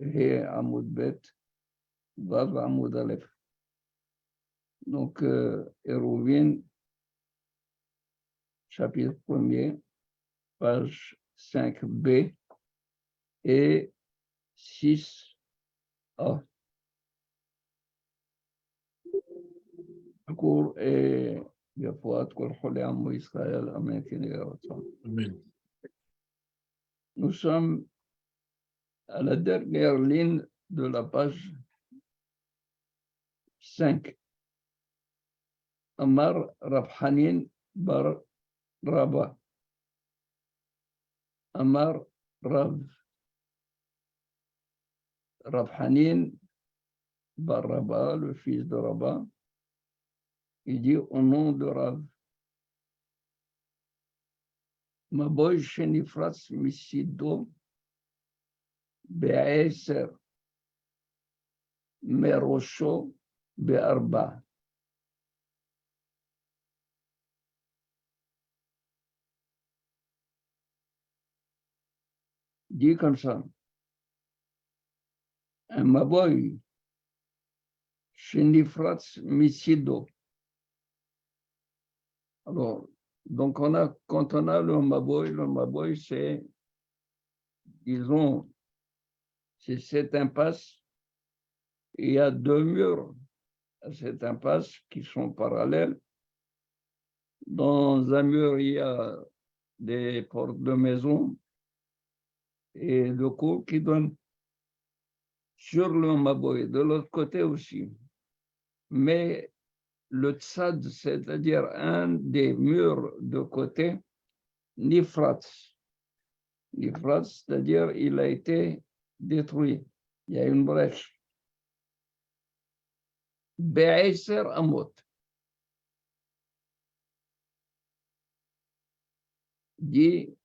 He Amoud Bet, Vav Amoud Aleph. Donc, Hérouvine, chapitre 1er, page 5b et 6a. Cours et Yafouat, Kol Cholé Amo Israël, Amen, Amen. Nous sommes à la dernière ligne de la page 5. Amar Rav Hanin bar Rabba. Amar Rav Hanin bar Rabba, le fils de Rabba, il dit au nom de Rav, Maboy Shenifratz Misido Be'eser Merosho Be'arba. Dit comme ça, un Maboy Shenifratz Misido. Alors, donc quand on a le Maboy c'est, disons, c'est cette impasse. Il y a deux murs à cette impasse qui sont parallèles. Dans un mur, il y a des portes de maison et le cours qui donne sur le Maboy, de l'autre côté aussi. Mais le tzad, c'est-à-dire un des murs de côté, Nifratz. Nifratz, c'est-à-dire il a été détruit. Il y a une brèche. Be'eser Amot. Dit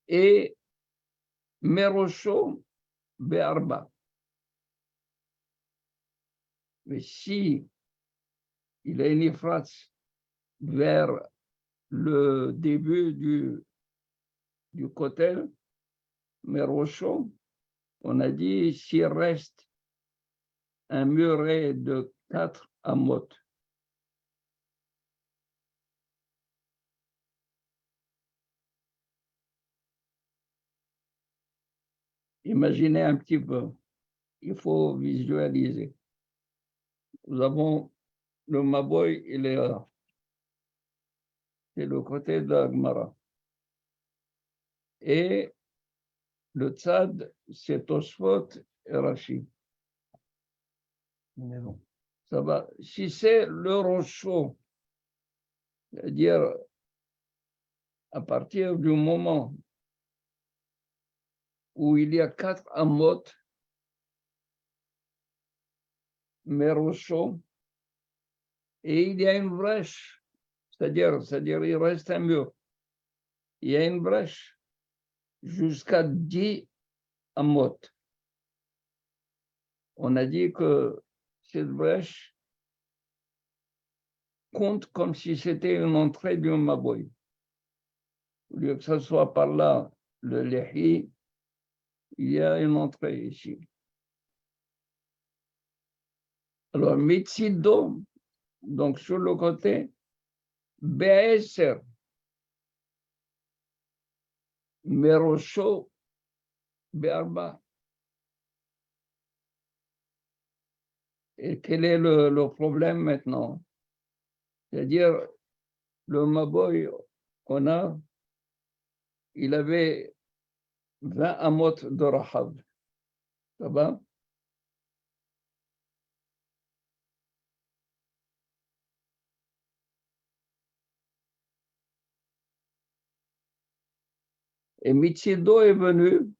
et Merosho Be'arba. Mais si il a une Nifratz vers le début du kotel, Merosho, on a dit s'il reste un muret de 4 amot. Imaginez un petit peu, il faut visualiser. Nous avons le Maboy, il est là. C'est le côté de la Gemara. Et le Tzad, c'est Tosfot et Rashi. Ça va. Si c'est le Rocho, c'est-à-dire à partir du moment où il y a 4 amot, Merosho, et il y a une brèche, c'est-à-dire il reste un mur. Il y a une brèche jusqu'à 10 amot. On a dit que cette brèche compte comme si c'était une entrée du Maboy. Au lieu que ce soit par là, le Lehi, il y a une entrée ici. Alors, Mitsido, donc sur le côté, Be'eser, Merosho, Be'arba. Et quel est le problème maintenant? C'est-à-dire, le Maboy qu'on a, il avait 20 amot de Rahab. Ça va? Et Mitsido est venu,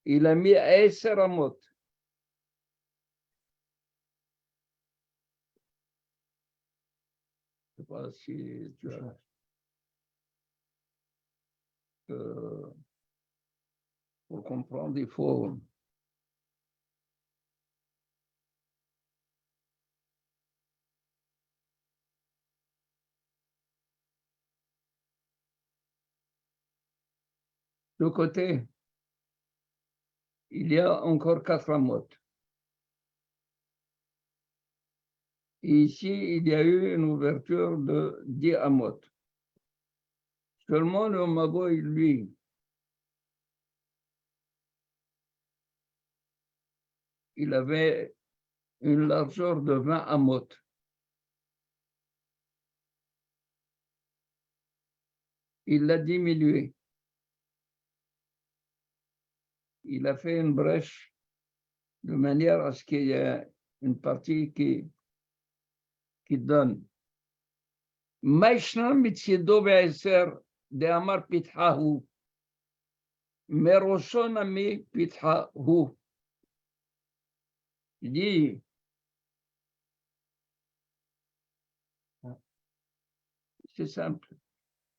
il a mis Eser amot. Je ne sais pas si tu as... pour comprendre, il faut... de côté, il y a encore 4 amot. Et ici, il y a eu une ouverture de 10 amot. Seulement le Maboy, lui, il avait une largeur de 20 amot. Il l'a diminué. Il a fait une brèche de manière à ce qu'il y ait une partie qui donne. Maïshna mitzido be'eser de amar pithahu. Meroshon ami pithahu. Il dit, c'est simple.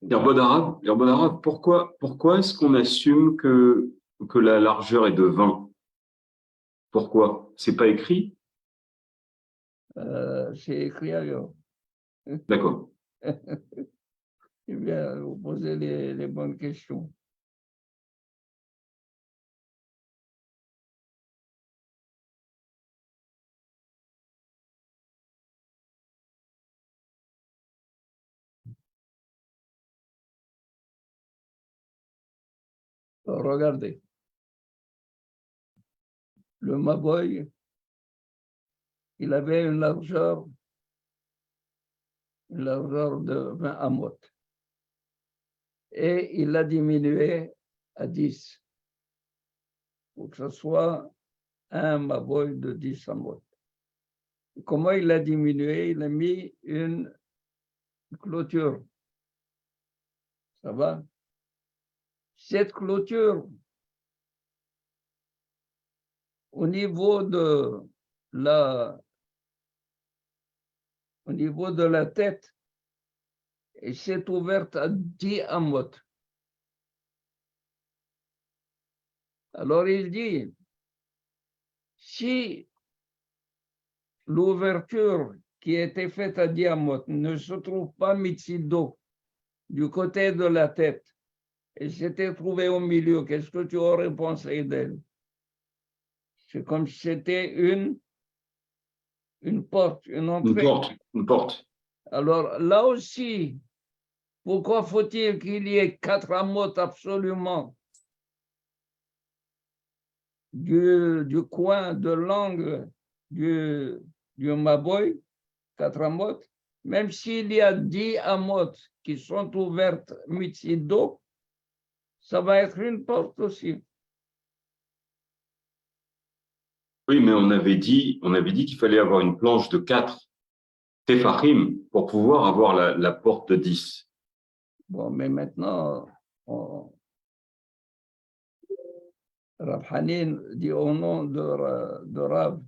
Bon arabe, pourquoi est-ce qu'on assume que la largeur est de 20? Pourquoi? C'est pas écrit? C'est écrit ailleurs. D'accord. Eh bien, vous posez les bonnes questions. Regardez. Le Maboy, il avait une largeur de 20 amot. Et il l'a diminué à 10. Pour que ce soit un Maboy de 10 amot. Comment il l'a diminué? Il a mis une clôture. Ça va? Cette clôture, au niveau de la tête, et s'est ouverte à 10 amot. Alors il dit, si l'ouverture qui était faite à 10 amot ne se trouve pas mitzido du côté de la tête, et s'était trouvée au milieu, qu'est-ce que tu aurais pensé d'elle? C'est comme si c'était une porte, une entrée. Une porte. Alors là aussi, pourquoi faut-il qu'il y ait 4 amot absolument du coin de l'angle du Maboy, 4 amot, même s'il y a 10 amot qui sont ouvertes mitzido, ça va être une porte aussi. Oui, mais on avait dit qu'il fallait avoir une planche de 4 tefachim pour pouvoir avoir la porte de 10. Bon, mais maintenant, Rav Hanin dit au nom de Rav,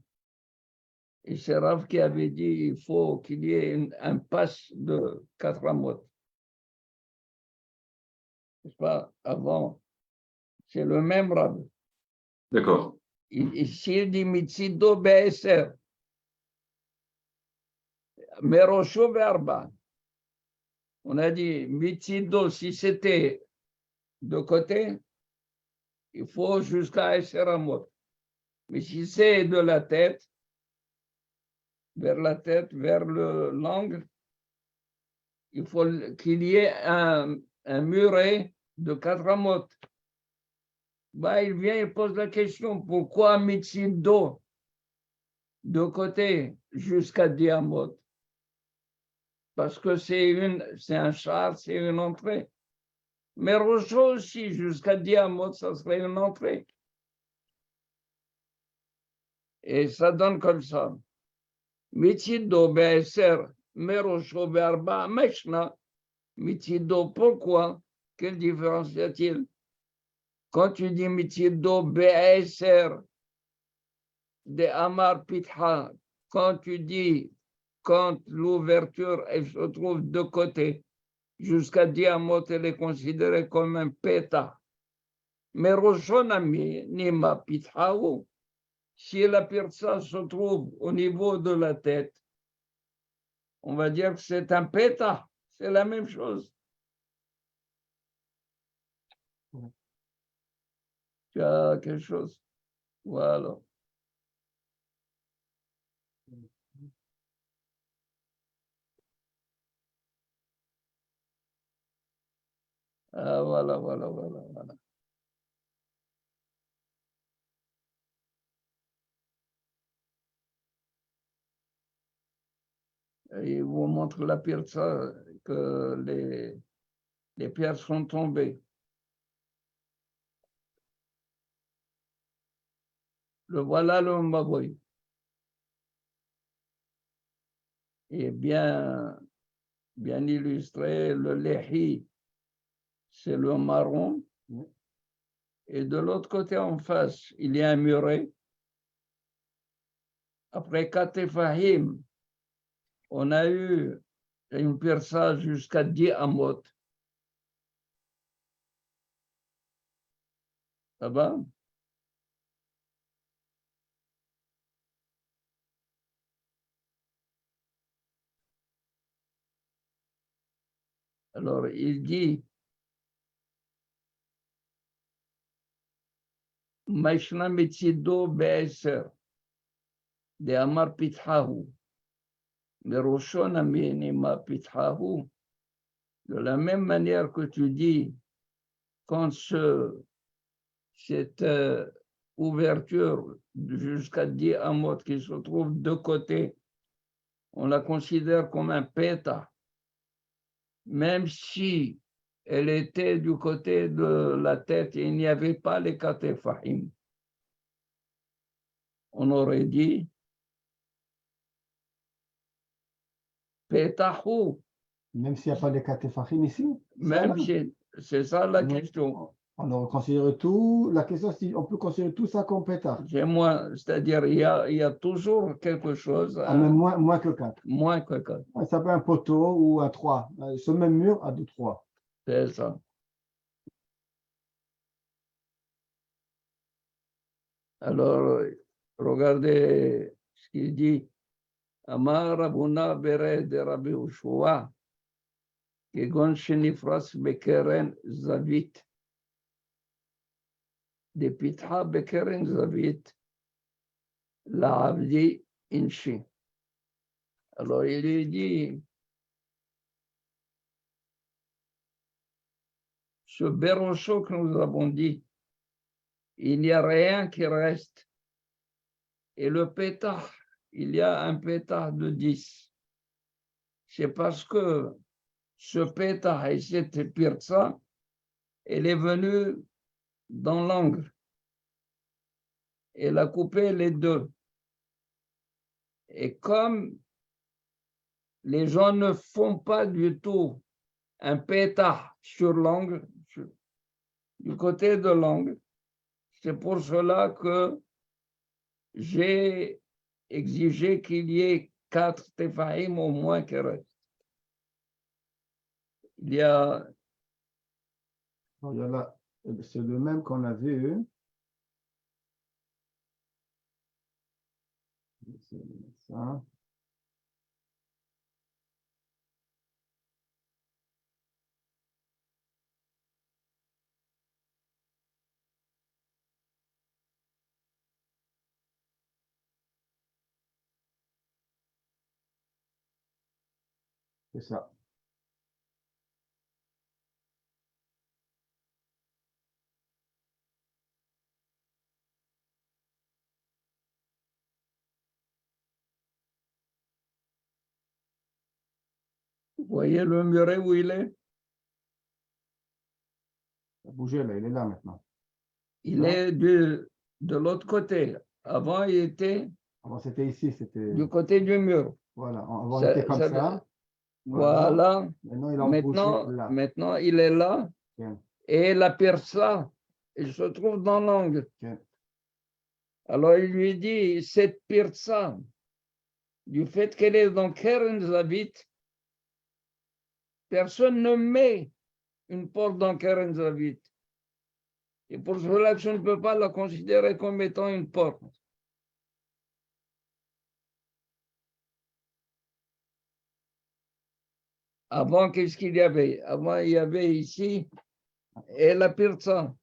et c'est Rav qui avait dit il faut qu'il y ait un pass de 4 amot. N'est-ce pas? Avant, c'est le même Rav. D'accord. Ici, il dit mitzido be'eser, merosho be'arba. On a dit mitzido, si c'était de côté, il faut jusqu'à eser amot. Mais si c'est de la tête, vers l'angle, il faut qu'il y ait un muret de 4 amot. Bah, il vient, il pose la question, pourquoi mitzido de côté jusqu'à 10 amot? Parce que c'est un char, c'est une entrée. Mais Rocho aussi, jusqu'à 10 amot, ça serait une entrée. Et ça donne comme ça. Mitzido be'eser, merosho be'arba, meshna. Mitzido, pourquoi? Quelle différence y a-t-il? Quand tu dis mitzido be'eser de Amar Pitha, quand l'ouverture elle se trouve de côté, jusqu'à 10 amot, elle est considérée comme un péta. Mais Roshonami Nima Pithaou, si la pirsa se trouve au niveau de la tête, on va dire que c'est un péta, c'est la même chose. Tu as quelque chose? Voilà. Ah, voilà. Et il vous montre la pierre, ça, que les pierres sont tombées. Le voilà, le Mbaboy. Et bien illustré, le Lehi, c'est le marron. Et de l'autre côté, en face, il y a un muret. Après Katefahim, on a eu une perça jusqu'à 10 amot. Ça va? Alors, il dit, Maishna Metzido Be'eser, de Amar Pithahu, de Roshon Aminima Pithahu, de la même manière que tu dis, quand cette ouverture jusqu'à 10 amot qui se trouve de côté, on la considère comme un péta, même si elle était du côté de la tête et il n'y avait pas les katefahim. On aurait dit pétahu. Même s'il n'y a pas de katefachim ici? Même si c'est ça la question. On aurait considéré tout, la question c'est on peut considérer tout ça comme pétard. C'est-à-dire il y a toujours quelque chose. Même moins que 4. Moins que 4. Ça peut être un poteau ou un 3. Ce même mur a 3. C'est ça. Alors, regardez ce qu'il dit. Amar Rabuna Bere de Rabbi Ushua, Kegon Shenifras Bekeren Zavit, de Pitha Bekeren Zavit, la Avdi Inchi. Alors, il lui dit, ce bérocho que nous avons dit, il n'y a rien qui reste. Et le pétard, il y a un pétard de 10. C'est parce que ce pétard et cette pirza, elle est venue dans l'angle. Elle a coupé les deux. Et comme les gens ne font pas du tout un pétard sur l'angle, du côté de l'angle, c'est pour cela que j'ai exigé qu'il y ait 4 tefaïm au moins qui restent. Il y a... C'est le même qu'on a vu. Ça. C'est ça. Vous voyez le muret où il est? Il a bougé là, il est là maintenant. Il est de l'autre côté. Avant, il était Avant, c'était ici, c'était... du côté du mur. Voilà, avant, il était comme ça. Voilà. Maintenant, maintenant, il est là. Okay. Et la perça, il se trouve dans l'angle. Okay. Alors, il lui dit, cette perça, du fait qu'elle est dans Keren Zavit, personne ne met une porte dans Keren Zavit. Et pour cela que je ne peux pas la considérer comme étant une porte. Avant, qu'est-ce qu'il y avait? Avant, il y avait ici et la pirza.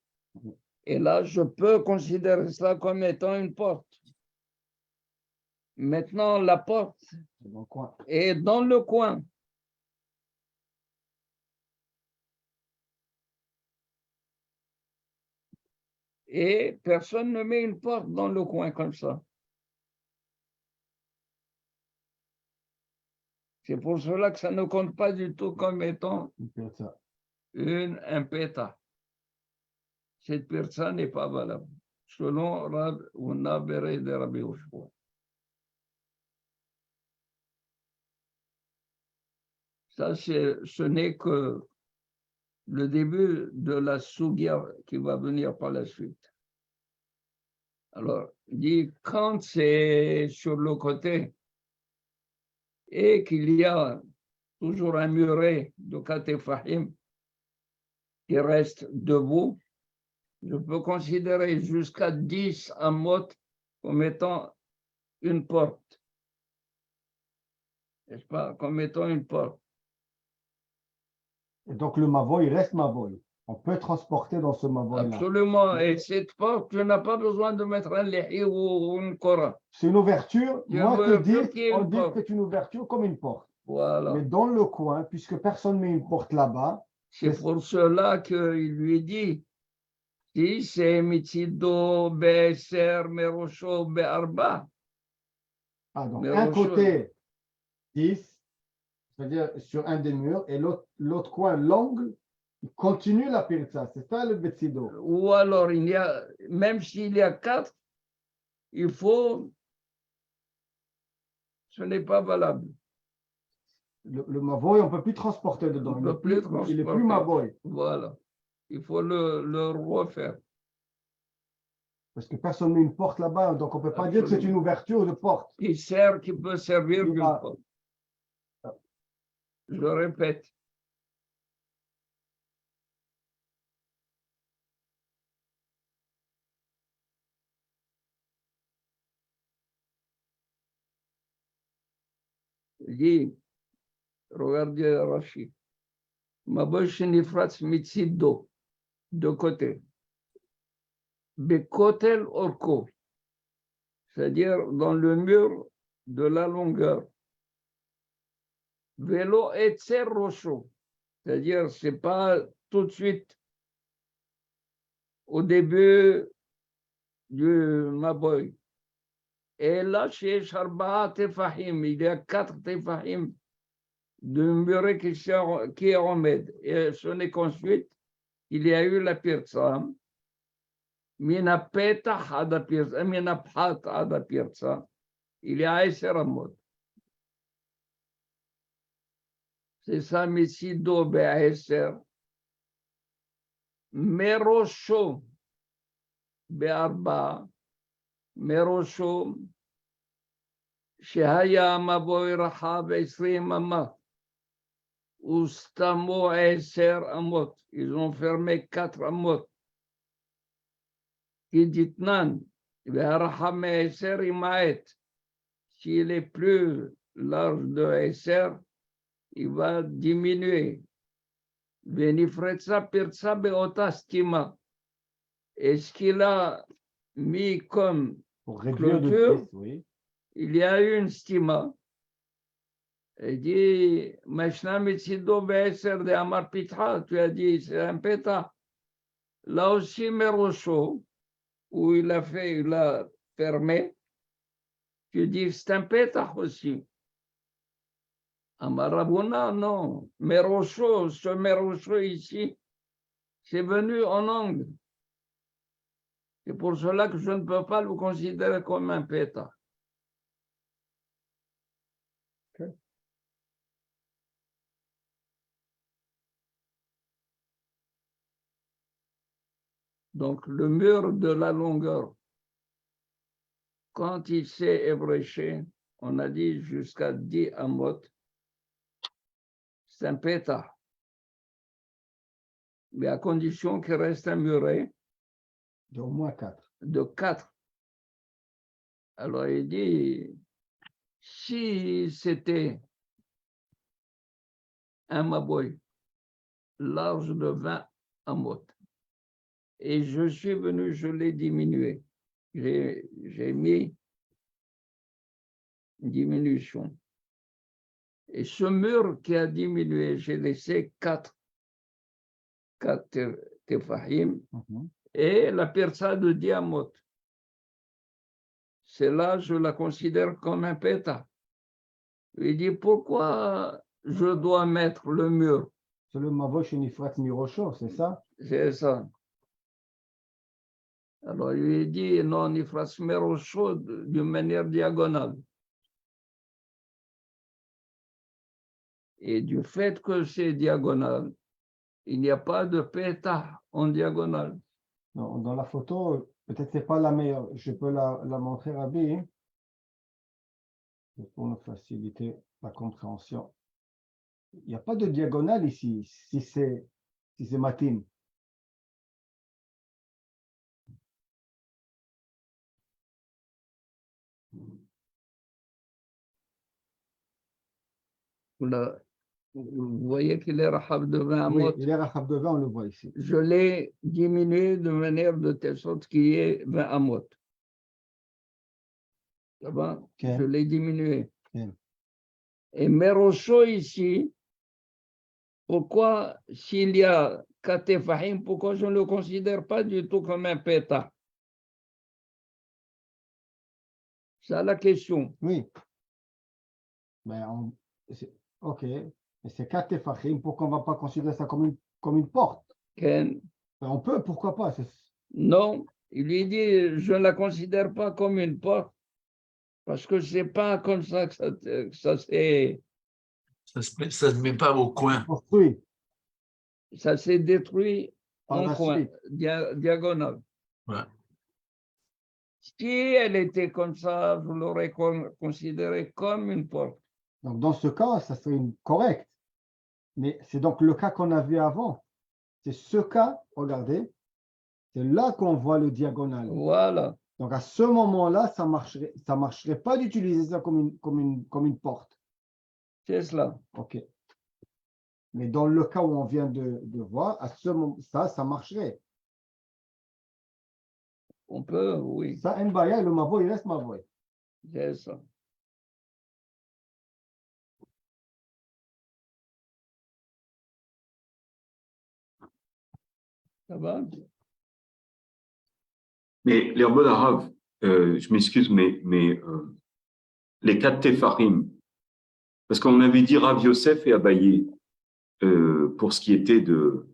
Et là, je peux considérer cela comme étant une porte. Maintenant, la porte Dans le coin. est dans le coin. Et personne ne met une porte dans le coin comme ça. C'est pour cela que ça ne compte pas du tout comme étant Ça. un péta. Cette personne n'est pas valable, selon Rab Ouna Beret de Rabbi Oshua. Ça, ce n'est que le début de la sougia qui va venir par la suite. Alors, il dit, quand c'est sur le côté et qu'il y a toujours un muret de Katefahim qui reste debout, je peux considérer jusqu'à 10 amot comme étant une porte. N'est-ce pas? Comme étant une porte. Et donc le mavoy, il reste mavoy. On peut transporter dans ce mavoy-là. Absolument. Et cette porte, tu n'as pas besoin de mettre un lihi ou une kora. C'est une ouverture. Tu Moi, veux que qu'il y ait on une dit porte. que c'est une ouverture comme une porte. Voilà. Mais dans le coin, puisque personne ne met une porte là-bas, C'est pour cela qu'il lui dit, si c'est Mitsido, Be'eser, Merosho, Be'arba. ah, donc Mais un Rocho- côté 10, c'est-à-dire sur un des murs, et l'autre coin, l'angle, il continue la pirza. C'est ça le betsido. Ou alors, il y a, même s'il y a 4, il faut, ce n'est pas valable. Le mavoy, on ne peut plus transporter dedans. On ne peut plus Il est plus transporter. mavoy. Voilà. Il faut le refaire. Parce que personne ne met une porte là-bas, donc on ne peut pas dire que c'est une ouverture de porte. Qui peut servir Il d'une va- porte. Je le répète. Il dit, regardez Rachid. Ma bouche nifratz mitzido, de côté. Bekotel orko, c'est-à-dire dans le mur de la longueur. Velo etzer rocho, c'est-à-dire c'est pas tout de suite au début du Maboy. Et là, chez Sharba'a Tefahim, il y a 4 Tefahim de muret qui est remède. Et ce n'est qu'ensuite, il y a eu la pirza. Mina petah ada pirza, mina phat ada pirza. Il y a Esseramot. C'est ça, Messido Be'eser. Merosho Be'arba. Merosho. Shehaya Maboy Rahab 20 Amot. Ustamo Eser Amot. Ils ont fermé 4 Amot. Qui dit Nan. Rahab Eser Imaet. S'il est plus large de Eser, il va diminuer. Venifretza pirza beota stima. Et ce qu'il a mis comme Pour réduire de clôture, 10, oui. il y a eu une stima. Il dit, Mashna Mitsido Be'eser de Amar Pitra, tu as dit, c'est un péta. Là aussi, Merosho, où il a fermé, tu dis, c'est un péta aussi. Amarabuna, non. Merosho, ce Merosho ici, c'est venu en angle. C'est pour cela que je ne peux pas le considérer comme un péta. Okay. Donc, le mur de la longueur, quand il s'est ébréché, on a dit jusqu'à 10 amot, c'est un péta. Mais à condition qu'il reste un muret D'au moins 4. de 4. Alors, il dit, si c'était un maboy large de 20 amot, et je suis venu, je l'ai diminué. J'ai mis une diminution. Et ce mur qui a diminué, j'ai laissé quatre tefahim et la persa de Diamot. Celle-là, je la considère comme un péta. Il dit, pourquoi je dois mettre le mur? C'est le Mavo chez Nifrat Mirocho, c'est ça? C'est ça. Alors, il lui dit, non, Nifrat Mirocho d'une manière diagonale. Et du fait que c'est diagonal, il n'y a pas de péta en diagonale. Non, dans la photo, peut-être c'est pas la meilleure. Je peux la montrer, Rabbi, pour nous faciliter la compréhension. Il n'y a pas de diagonale ici, si c'est matin. Vous voyez qu'il est rahab de 20 Oui, amot. il est Rachab de 20, on le voit ici. Je l'ai diminué de manière de telle sorte qu'il y ait 20 amot. Ça va? Ok. Je l'ai diminué. Ok. Et Merosho ici, pourquoi, s'il y a Katefahim, pourquoi je ne le considère pas du tout comme un péta? C'est la question. Oui. Mais ok. Mais c'est 4 tefachim, pourquoi on ne va pas considérer ça comme une porte? Ken, On peut, pourquoi pas? non, il lui dit, je ne la considère pas comme une porte, parce que c'est pas comme ça que ça s'est Ça se met pas au coin. Construit ça s'est détruit par en la coin, suite. diagonale. Ouais. Si elle était comme ça, je l'aurais considérée comme une porte. Donc, dans ce cas, ça serait correct. Mais c'est donc le cas qu'on a vu avant. C'est ce cas, regardez, c'est là qu'on voit le diagonal. Voilà, Donc, à ce moment-là, ça marcherait pas d'utiliser ça comme une porte. c'est cela. OK. Mais dans le cas où on vient de voir, à ce moment, ça marcherait. On peut, oui, Ça, Mbaya, le Mavo, il reste Mavo. c'est ça. Ça va? Mais les Rabbin Arav, je m'excuse, mais les 4 Tefarim, parce qu'on avait dit Rav Yosef et Abaye pour ce qui était de...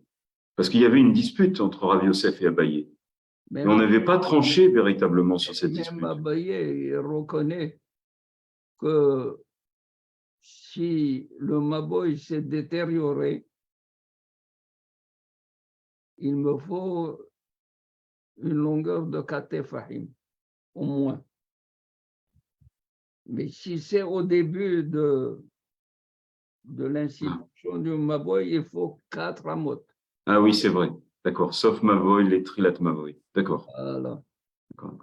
Parce qu'il y avait une dispute entre Rav Yosef et Abaye. Et on n'avait pas tranché véritablement sur cette dispute. Même Abaye, il reconnaît que si le Maboy s'est détérioré, il me faut une longueur de 4 tefahim, au moins. Mais si c'est au début de l'institution du Maboy, il faut 4 amot. Ah oui, c'est vrai. D'accord. Sauf Mavoy, les Trilat Mavoy. D'accord. Voilà. D'accord.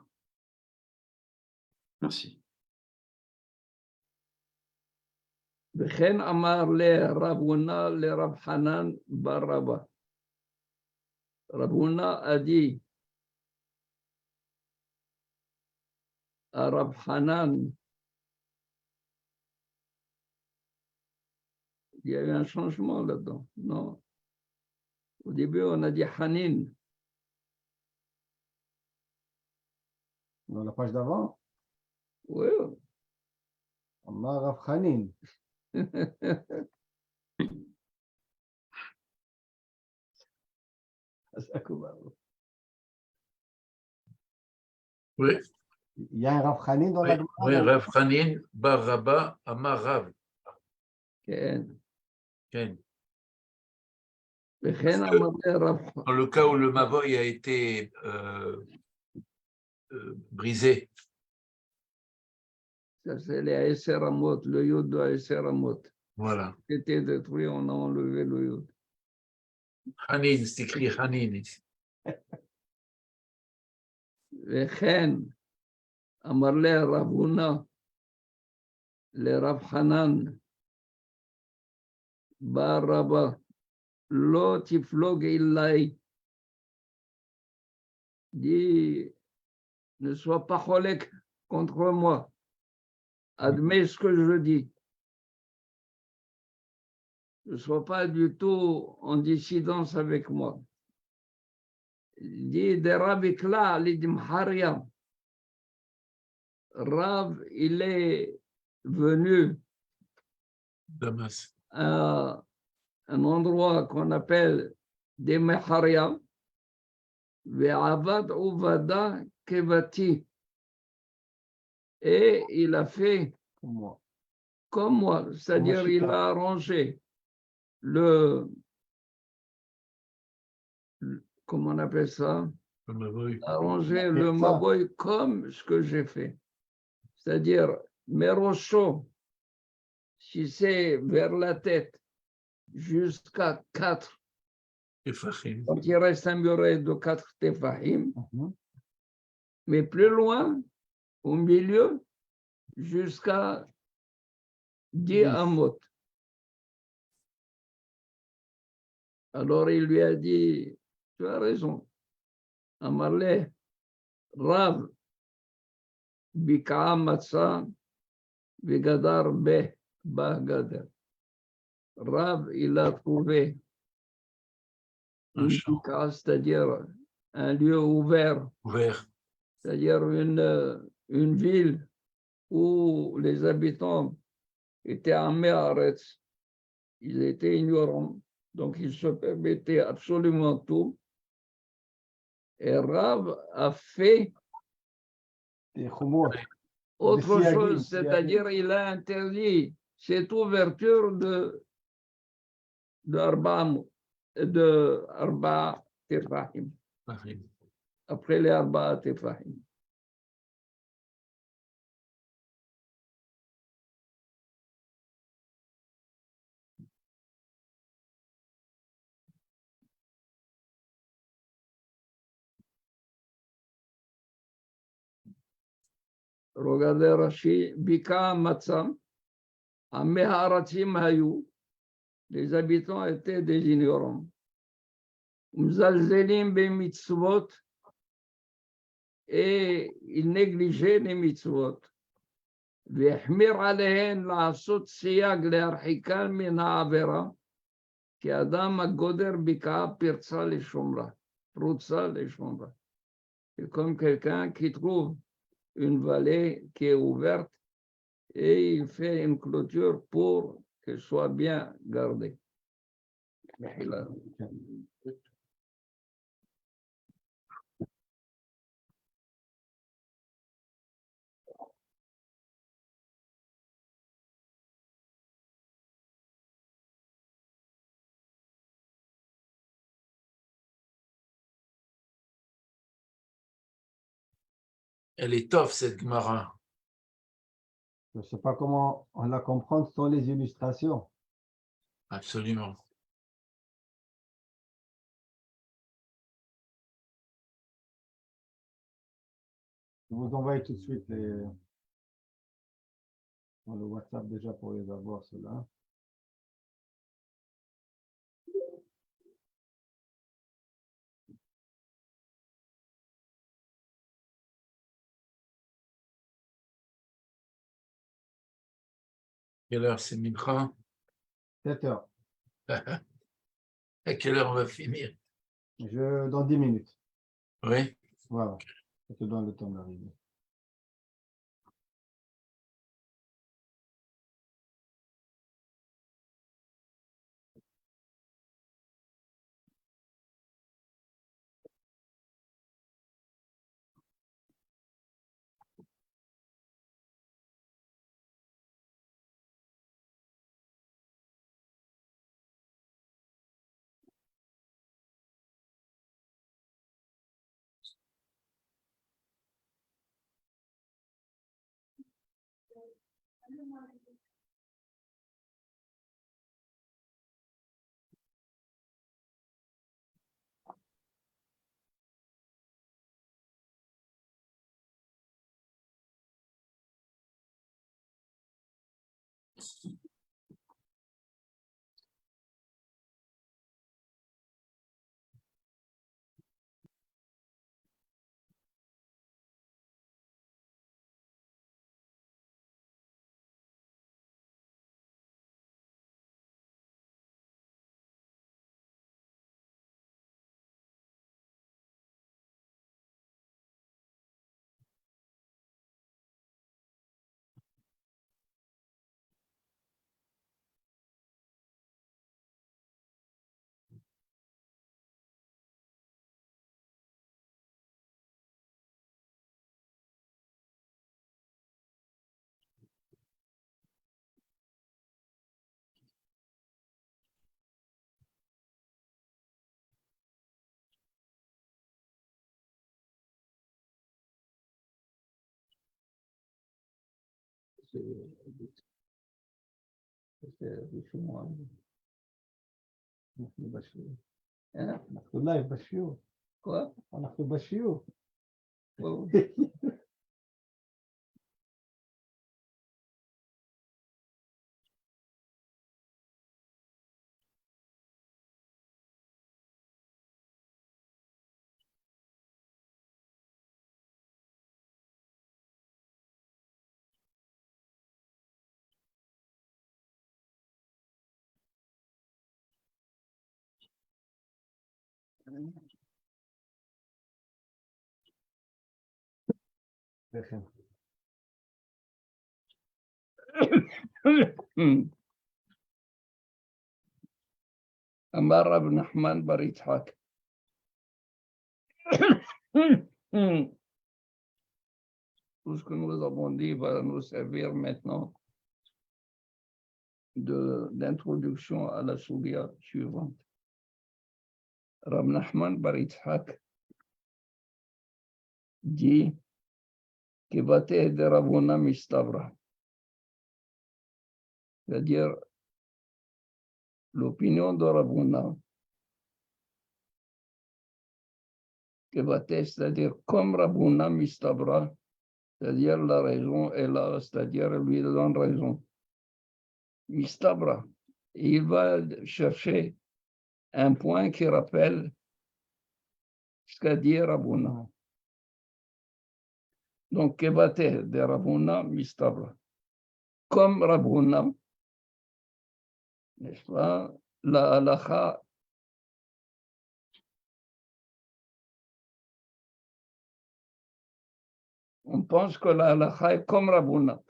Merci. וכן אמר לרב הונא לרב חנן בר רבא. רב הונא a dit à Rab Hanan, il y a eu un changement là-dedans, non? Au début, on a dit Hanin. Dans la page d'avant, Oui. Amar Rav Hanin. Oui, Il y a un Rav Hanin dans la Gemara. oui, Rav Hanin, Bar Rabba, Amar Rav. כן. Ken. וכן אמר לרב Dans le cas où le Mavoy a été brisé, ça c'est les Aïsser Amot, le Yud de Aïsser Amot. voilà. C'était détruit, on a enlevé le Yud. Hanin, c'est écrit Hanin ici. וכן אמר לרב הונא לרב חנן בר רבא לא תפלוג אליי dit, ne sois pas cholek contre moi. Admets ce que je dis. Ne sois pas du tout en dissidence avec moi. Il dit, des Rabikla, l'Idimharia. Rav, il est venu Damas. à un endroit qu'on appelle des Meharia, Ve'avad Uvada Kevati. Et il a fait Pour moi. comme moi, c'est-à-dire il Shita. a arrangé comment on appelle ça? Comme avoue. Arranger La le Ketsa. Maboy comme ce que j'ai fait. C'est-à-dire, Merosho, si c'est vers la tête, jusqu'à 4, Tefachim. quand il reste un muret de 4 tefahim, Mhm. mais plus loin, au milieu, jusqu'à 10 10. amot. Alors il lui a dit, tu as raison, Amalé, Rav, Bika Matsa, Vigadar Be, Bahgadar. Rav, il a trouvé Un une champ bika, c'est-à-dire un lieu ouvert, ouvert. c'est-à-dire une ville où les habitants étaient en Méharetz, ils étaient ignorants, donc ils se permettaient absolument tout. Et Rav a fait Des Chumot. autre Des Siagim, chose, c'est-à-dire il a interdit cette ouverture de Arba Tefahim, Tefachim. après les Arba Tefahim. Regardez Rashi, Bika Matzam, à Meharatim Hayou, les habitants étaient des ignorants. Mzalzelim be mitzvot, et ils négligeaient les mitzvot. והחמיר עליהן לעשות סייג להרחיקן מן העבירה, כי אדם הגודר בקעה פרצה לשומרה. C'est comme quelqu'un qui trouve une vallée qui est ouverte et il fait une clôture pour qu'elle soit bien gardée. Elle est tough, cette Gemara. Je ne sais pas comment on la comprend sans les illustrations. Absolument. Je vous envoie tout de suite dans le WhatsApp déjà pour les avoir, ceux-là. Quelle heure c'est Mincha? 7 heures. À quelle heure on va finir? Dans 10 minutes. Oui. Voilà. Je te donne le temps d'arriver. אנחנו לייב בשיעור. Quoi? אנחנו בשיעור. Oh. Amar Rab Nachman bar Yitzhak. Tout ce que nous avons dit va nous servir maintenant d'introduction à la soulia suivante. Rab Nachman bar Yitzhak dit que Bate de Ravuna Mistabra, c'est-à-dire l'opinion de Ravuna, que Bate, c'est-à-dire comme Ravuna Mistabra, c'est-à-dire la raison est là, c'est-à-dire lui donne raison. Mistabra, il va chercher un point qui rappelle ce qu'a dit Ravuna. Donc, Kebate de Ravuna Mistabra. Comme Ravuna, n'est-ce pas, la halakha on pense que la halakha est comme Ravuna.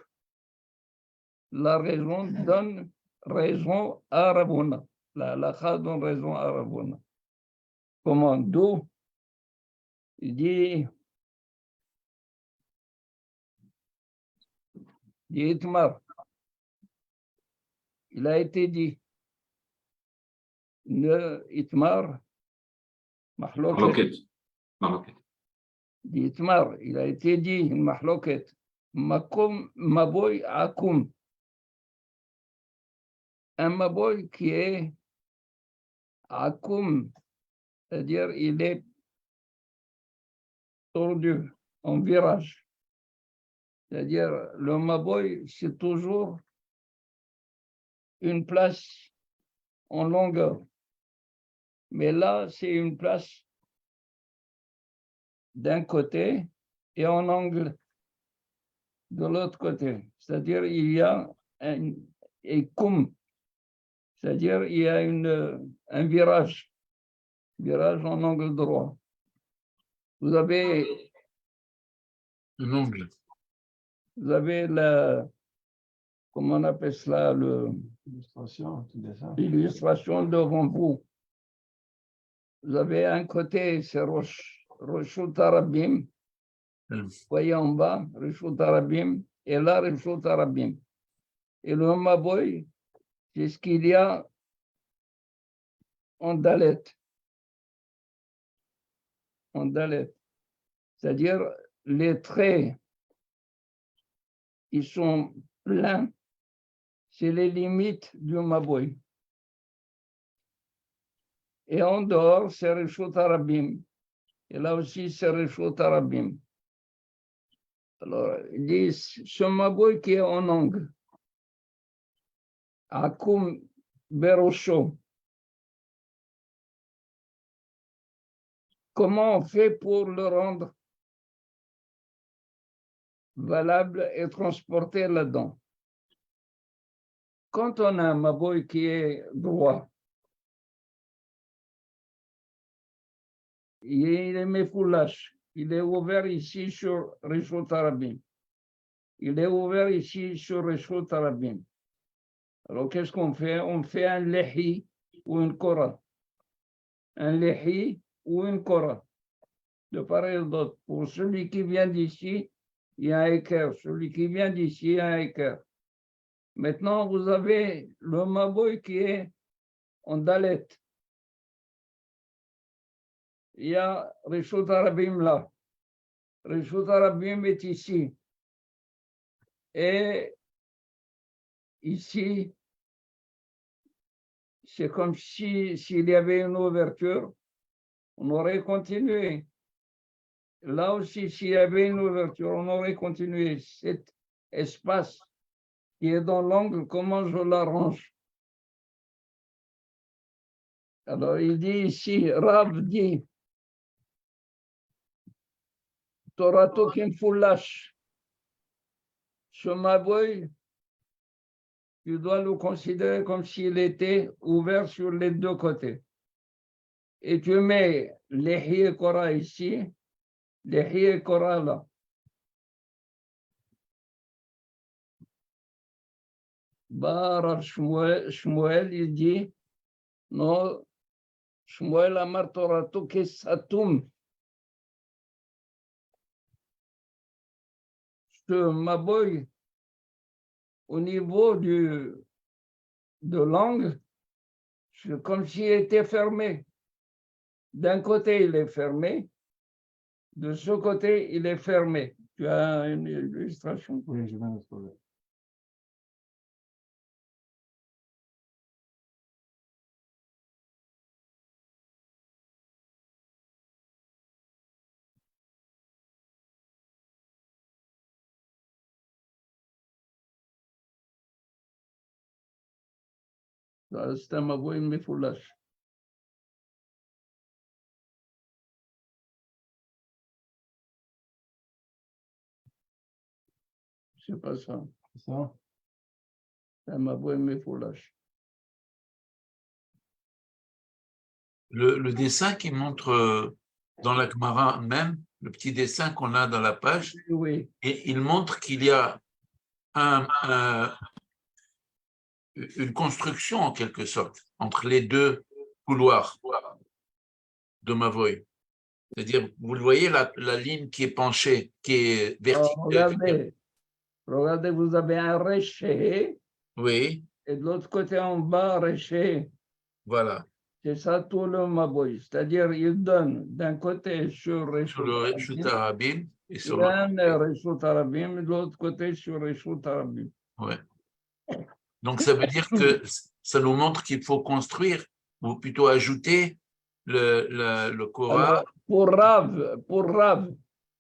La raison donne raison à Ravuna. La halakha donne raison à Ravuna. Comment? D'où? Il dit Itmar. Il a été dit. Ne Itmar, Mahloket. Mahloket. Itmar, il a été dit, Mahloket. Makom Maboy Akum. Un Maboy qui est Akum, c'est-à-dire il est tordu, en virage. C'est-à-dire le Maboy, c'est toujours une place en longueur. Mais là, c'est une place d'un côté et en angle de l'autre côté. C'est-à-dire il y a un écoum, c'est-à-dire il y a un virage en angle droit. Vous avez Un angle. Vous avez comment on appelle cela, l'illustration devant vous. Vous avez un côté, c'est Reshut Arabim. Voyez en bas, Reshut Arabim, et là, Reshut Arabim. Et le Maboy, c'est ce qu'il y a en Dalet. En Dalet. C'est-à-dire, les traits, ils sont pleins. C'est les limites du Maboy. Et en dehors, c'est Reshut Arabim. Et là aussi, c'est Reshut Arabim. Alors, il dit, ce Maboy qui est en angle, Akum Berosho. Comment on fait pour le rendre valable et transporté là-dedans? Quand on a un Maboy qui est droit, il est méfoulache, il est ouvert ici sur Reshut Arabim. Il est ouvert ici sur Reshut Arabim. Alors, qu'est-ce qu'on fait? On fait un lehi ou une kora. Un lehi ou une kora. De part et d'autre. Pour celui qui vient d'ici, il y a un équerre. Celui qui vient d'ici, il y a un équerre. Maintenant, vous avez le Maboy qui est en Dalet. Il y a Reshut Arabim là. Reshut Arabim est ici. Et ici, c'est comme si s'il y avait une ouverture, on aurait continué. Là aussi, s'il y avait une ouverture, on aurait continué. Cet espace qui est dans l'angle, comment je l'arrange? Alors, il dit ici, Rav dit, Torato Kinfulash, ce Maboy, tu dois le considérer comme s'il était ouvert sur les deux côtés. Et tu mets Lehi et Korah ici, Lehi et Korah là. Rav Shmuel, il dit, non, Shmuel Amar Torato Kesatum. Ce Maboy, au niveau de l'angle, c'est comme s'il était fermé. D'un côté, il est fermé. De ce côté, il est fermé. Tu as une illustration? Oui, je viens de trouver. C'est un Maboy Mefoulash. C'est pas ça. C'est ça? C'est un Maboy Mefoulash. Le dessin qui montre dans la Gemara même, le petit dessin qu'on a dans la page, Oui. et il montre qu'il y a une construction en quelque sorte entre les deux couloirs de Mavoy. C'est-à-dire, vous le voyez, la ligne qui est penchée, qui est verticale. Regardez, vous avez un réché Oui, et de l'autre côté en bas, réché. voilà. C'est ça tout le Maboy. C'est-à-dire, il donne d'un côté sur Sur le Reshut Harabim et sur l'autre côté. Reshut Harabim, et de l'autre côté sur Reshut Harabim. Ouais. Donc, ça veut dire que ça nous montre qu'il faut construire, ou plutôt ajouter le Korah. Pour Rav,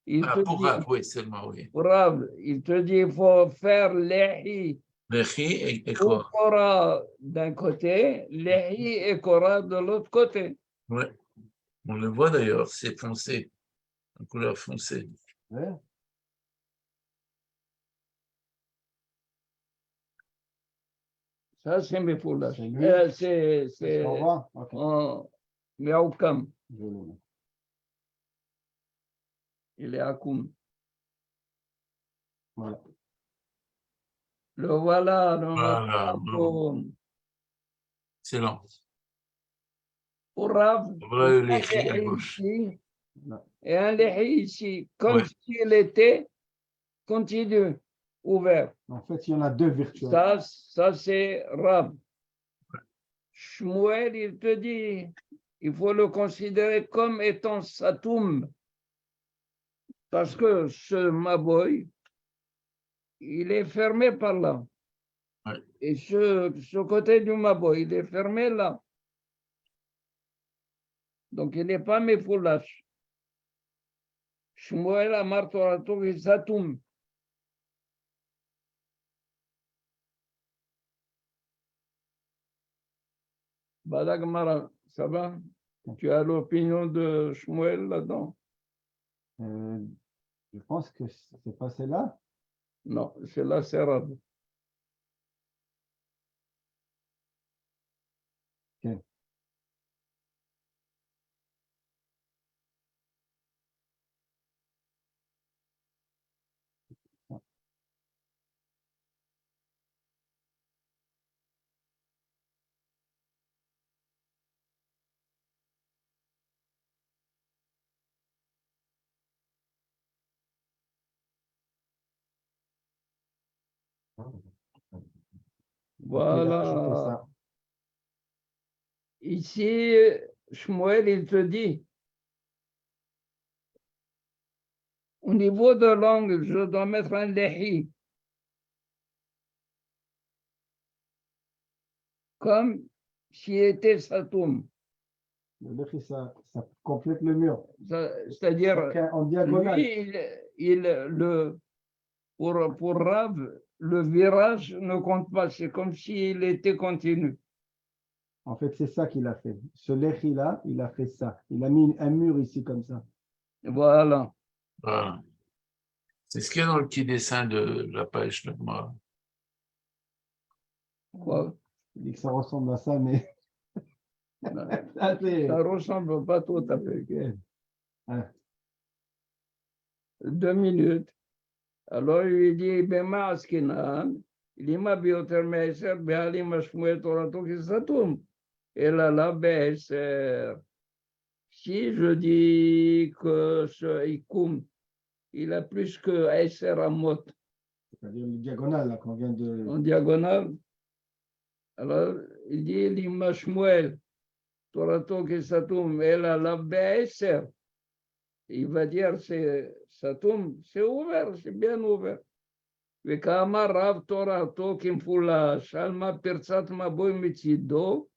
il te Pour dit, Rav, oui, seulement, oui. pour Rav, il te dit, il faut faire Lehi Lechi et ou Korah. Korah d'un côté, Lehi et Korah de l'autre côté. Ouais. On le voit d'ailleurs, c'est foncé, en couleur foncée. Oui. Ça, c'est mes foulages. C'est lui. C'est Au revoir. Ok. Miaoukam. Je le mets. Il est à Koum. Voilà. Le voilà, le Voilà, Makoum. excellent. Pour Rav, Voilà le un Lechi à Lehi gauche. ici Là. et un Lehi ici, comme Ouais. s'il était continu, ouvert. En fait, il y en a deux virtuels. Ça c'est Rav. Shmuel, il te dit, il faut le considérer comme étant Satoum. Parce que ce Maboy, il est fermé par là. Ouais. Et ce côté du Maboy, il est fermé là. Donc, il n'est pas Mefoulash. Shmuel Amar Torato et Satoum. Badagmara, ça va? Tu as l'opinion de Shmuel là-dedans? Je pense que c'est pas celle-là. Non, c'est là, c'est Rav. Ok. Voilà. Ici, Shmuel, il te dit, au niveau de l'angle, je dois mettre un lehi. comme s'il était Satoum. Le lechi, ça complète le mur. C'est-à-dire, En diagonale. lui, pour Rav, le virage ne compte pas. C'est comme s'il était continu. En fait, c'est ça qu'il a fait. Ce lechi-là, il a fait ça. Il a mis un mur ici comme ça. Voilà. Voilà. C'est ce qu'il y a dans le petit dessin de la page de moi. Quoi? Il dit que ça ressemble à ça, mais. Ça, c'est- Ça ressemble pas tout à fait. Ok. Ah, 2 minutes. Alors, il lui dit, Bema Askinan, Lima Bioter Meser, Beali Mashmuet Torato Kisatum. Et là, Beser. Si je dis que ce Ikoum, il a plus que Eser Amot c'est-à-dire le diagonal, là, qu'on vient de. en diagonale, alors il dit, Lima Shmuel, Torato Kisatum, et là, Beser. Il va dire, c'est Satoum, c'est ouvert, c'est bien ouvert. וכאמר רב תורתו כמפולש, עלמא פרצת מבוי מצידו,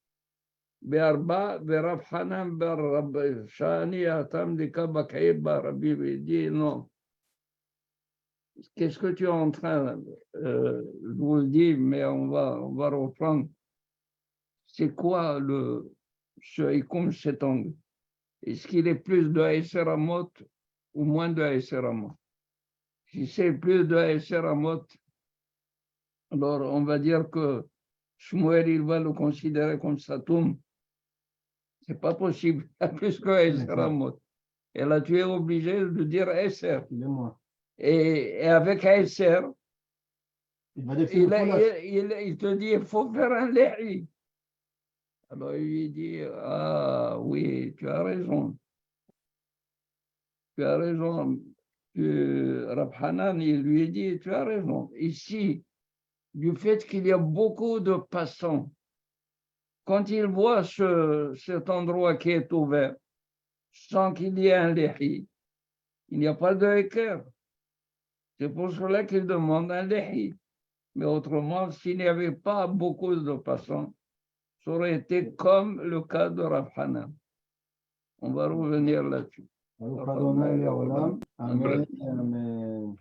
בארבע, ורב חנן ברב שאני התם דקה בקעי ברבי, dit non. Qu'est-ce que tu es en train, je vous le dis, mais on va reprendre. C'est quoi ce Ikoum, cet angle? Est-ce qu'il est plus de Eser Amot ou moins de Eser Amot? Si c'est plus de Eser Amot, alors on va dire que Shmuel, il va le considérer comme Satoum. C'est pas possible, il y a plus que Eser Amot. Et là, tu es obligé de dire Eser. Il est moins. Et avec Eser, Il va dire que c'est le foulage. il te dit, il faut faire un lehi. Alors il lui dit, ah oui, tu as raison. Tu as raison. Rab Hanan, il lui dit, tu as raison. Ici, du fait qu'il y a beaucoup de passants, quand ils voient cet endroit qui est ouvert, sans qu'il y ait un lehi, il n'y a pas de équerre. C'est pour cela qu'ils demandent un lehi. Mais autrement, s'il n'y avait pas beaucoup de passants, ça aurait été comme le cas de Rav Hanan. On va revenir là-dessus. Baruch Adonai Leolam. Amen. Amen.